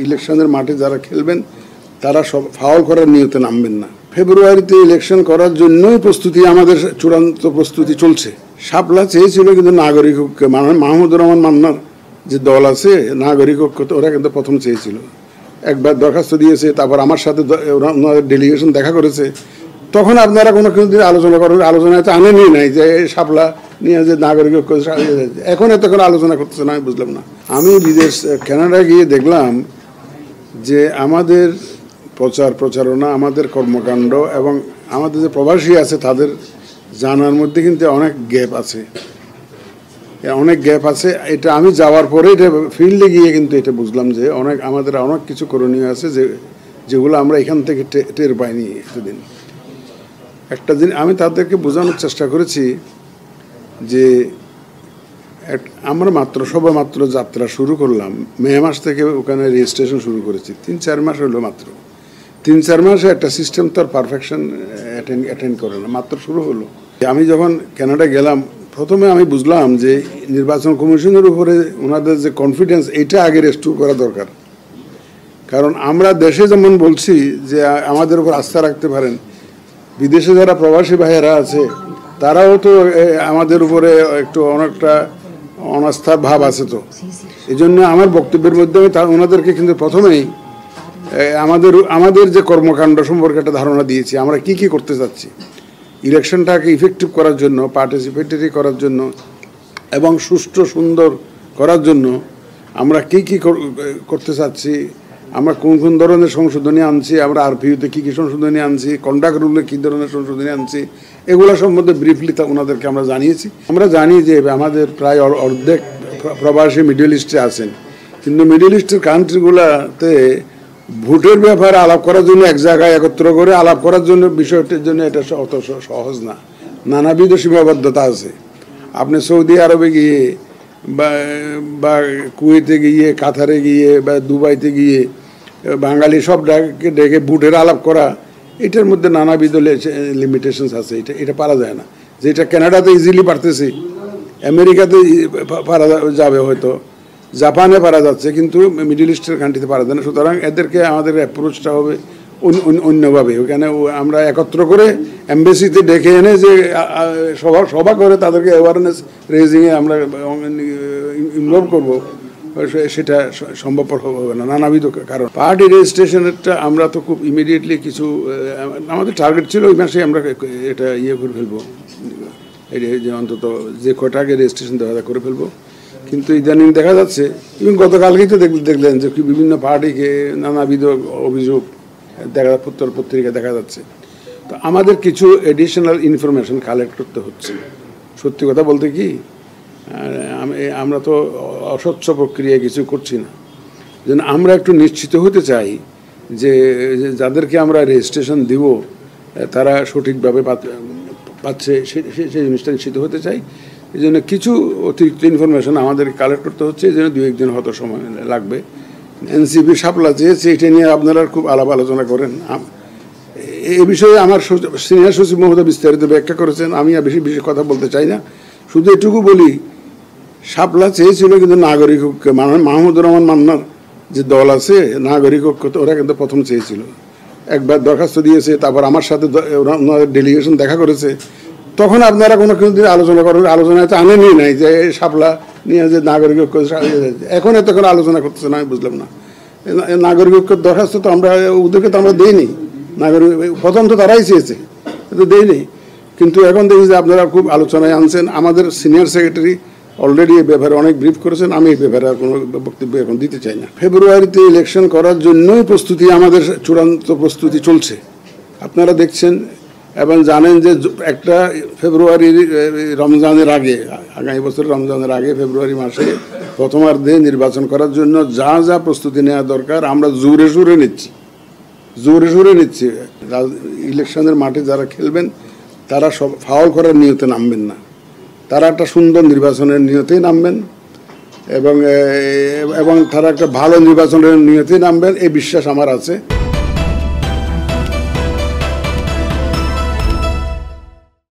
ইলেকশনের মাঠে যারা খেলবেন তারা সব ফাউল করার নিয়তে নামবেন না। ফেব্রুয়ারিতে ইলেকশন করার জন্যই প্রস্তুতি, আমাদের চূড়ান্ত প্রস্তুতি চলছে। শাপলা চেয়েছিল কিন্তু নাগরিক ঐক্য, মাহমুদুর রহমান মান্নার যে দল আছে নাগরিক ঐক্য, ওরা কিন্তু প্রথম চেয়েছিল। একবার দরখাস্ত দিয়েছে, তারপর আমার সাথে ওনাদের ডেলিগেশন দেখা করেছে। তখন আপনারা কোনো দিন আলোচনা করেন, আলোচনায় তো আনেনই নাই যে শাপলা নিয়ে যে নাগরিক ঐক্য। এখন এত করে আলোচনা করতেছে না, আমি বুঝলাম না। আমি কানাডা গিয়ে দেখলাম যে আমাদের প্রচারণা, আমাদের কর্মকাণ্ড এবং আমাদের যে প্রবাসী আছে তাদের জানার মধ্যে কিন্তু অনেক গ্যাপ আছে। এটা আমি যাওয়ার পরে এটা ফিল্ডে গিয়ে কিন্তু এটা বুঝলাম যে আমাদের অনেক কিছু করণীয় আছে যেগুলো আমরা এখান থেকে টের পাইনি এতদিন। একটা দিন আমি তাদেরকে বোঝানোর চেষ্টা করেছি যে আমরা সবে মাত্র যাত্রা শুরু করলাম। মে মাস থেকে ওখানে রেজিস্ট্রেশন শুরু করেছি, 3-4 মাস হলো মাত্র। 3-4 মাসে একটা সিস্টেম তো আর পারফেকশন অ্যাটেন্ড করে না, মাত্র শুরু হলো। আমি যখন কানাডা গেলাম, প্রথমে আমি বুঝলাম যে নির্বাচন কমিশনের উপরে ওনাদের যে কনফিডেন্স, এটা আগে রেস্টোর করা দরকার। কারণ আমরা দেশে যেমন বলছি যে আমাদের উপর আস্থা রাখতে পারেন, বিদেশে যারা প্রবাসী ভাইয়েরা আছে তারাও তো আমাদের উপরে অনেকটা অনাস্থার ভাব আছে। তো এই জন্য আমার বক্তব্যের মধ্যে আমি ওনাদেরকে কিন্তু প্রথমেই আমাদের যে কর্মকাণ্ড সম্পর্কে একটা ধারণা দিয়েছি, আমরা কি করতে চাচ্ছি ইলেকশনটাকে ইফেক্টিভ করার জন্য, পার্টিসিপেটরি করার জন্য এবং সুষ্ঠু সুন্দর করার জন্য আমরা কি করতে চাচ্ছি, আমরা কোন ধরনের সংশোধনী আনছি, আমরা আরপিইউতে কি সংশোধনী আনছি, কন্ডাক্ট রুলে কী ধরনের সংশোধনী আনছি, এগুলো সম্বন্ধে ব্রিফলি ওনাদেরকে আমরা জানিয়েছি। আমরা জানি যে আমাদের প্রায় অর্ধেক প্রবাসী মিডল ইস্টে আছেন, কিন্তু মিডল ইস্টের কান্ট্রিগুলোতে ভোটের ব্যাপারে আলাপ করার জন্য এক জায়গায় একত্র করে আলাপ করার জন্য বিষয়টির জন্য এটা অত সহজ না, নানাবিধ সীমাবদ্ধতা আছে। আপনি সৌদি আরবে গিয়ে বা কুয়েতে গিয়ে, কাতারে গিয়ে বা দুবাইতে গিয়ে বাঙালি সব ডেকে ভোটের আলাপ করা, এটার মধ্যে নানাবিধ লিমিটেশনস আছে। এটা পারা যায় না। যেটা কানাডাতে ইজিলি পারতেছি, আমেরিকাতে পারা যাবে, হয়তো জাপানে পারা যাচ্ছে, কিন্তু মিডল ইস্টের কান্ট্রিতে পারা যায় না। সুতরাং এদেরকে আমাদের অ্যাপ্রোচটা হবে অন্যভাবে। ওখানে আমরা একত্র করে এমবেসিতে ডেকে এনে যে সভা করে তাদেরকে অ্যাওয়ারনেস রেজিংয়ে আমরা ইনভলভ করবো, সেটা সম্ভবপর হবে না, নানাবিধ কারণ। পার্টি রেজিস্ট্রেশনেরটা আমরা তো খুব ইমিডিয়েটলি কিছু, আমাদের টার্গেট ছিল ওই মাসে আমরা এটা করে ফেলবো, যে অন্তত যে কটাকে রেজিস্ট্রেশন দেওয়া করে ফেলবো। কিন্তু ইদানিং দেখা যাচ্ছে, এবং গতকালকেই তো দেখলেন যে বিভিন্ন পার্টিকে নানাবিধ অভিযোগ পত্রিকা দেখা যাচ্ছে। তো আমাদের কিছু এডিশনাল ইনফরমেশন কালেক্ট করতে হচ্ছে। সত্যি কথা বলতে কি, আমরা তো অস্বচ্ছ প্রক্রিয়ায় কিছু করছি না, যেন আমরা একটু নিশ্চিত হতে চাই যে যাদেরকে আমরা রেজিস্ট্রেশন দিব তারা সঠিকভাবে পাচ্ছে, সেই জিনিসটা নিশ্চিত হতে চাই। এই জন্য কিছু অতিরিক্ত ইনফরমেশন আমাদের কালেক্ট করতে হচ্ছে, এই জন্য 2-1 দিন হয়তো সময় লাগবে। এনসিপি শাপলা চেয়েছে, এটা নিয়ে আপনারা খুব আলোচনা করেন। এই বিষয়ে আমার সিনিয়র সচিব মহোদয় বিস্তারিত ব্যাখ্যা করেছেন, আমি আর বেশি কথা বলতে চাই না। শুধু এটুকু বলি, শাপলা চেয়েছিল কিন্তু নাগরিক ঐক্য, মাহমুদুর রহমান মান্নার যে দল আছে নাগরিক ঐক্য, ওরা কিন্তু প্রথম চেয়েছিল। একবার দরখাস্ত দিয়েছে, তারপর আমার সাথে ওনাদের ডেলিগেশন দেখা করেছে। তখন আপনারা কোনো দিন আলোচনা করেন, আলোচনায় তো আনেনই নাই যে শাপলা নিয়ে যে নাগরিক ঐক্য। এখন এত করে আলোচনা করতেছে না, আমি বুঝলাম না। নাগরিক ঐক্যের দরখাস্ত তো ওদেরকে তো আমরা দেইনি, নাগরিক প্রথম তো তারাই চেয়েছে, তো দেইনি। কিন্তু এখন দেখি যে আপনারা খুব আলোচনায় আনছেন। আমাদের সিনিয়র সেক্রেটারি অলরেডি এই ব্যাপারে অনেক ব্রিফ করেছেন, আমি এই ব্যাপারে আর কোনো বক্তব্য এখন দিতে চাই না। ফেব্রুয়ারিতে ইলেকশন করার জন্যই প্রস্তুতি, আমাদের চূড়ান্ত প্রস্তুতি চলছে। আপনারা দেখছেন এবং জানেন যে একটা ফেব্রুয়ারি রমজানের আগে, আগামী বছর রমজানের আগে ফেব্রুয়ারি মাসে প্রথমার্ধে নির্বাচন করার জন্য যা প্রস্তুতি নেওয়া দরকার আমরা জোরে সোরে নিচ্ছি। ইলেকশনের মাঠে যারা খেলবেন তারা সব ফাউল করার নিয়তে নামবেন না, তারা একটা সুন্দর নির্বাচনের নিয়তেই নামবেন এবং তারা একটা ভালো নির্বাচনের নিয়তেই নামবেন, এই বিশ্বাস আমার আছে।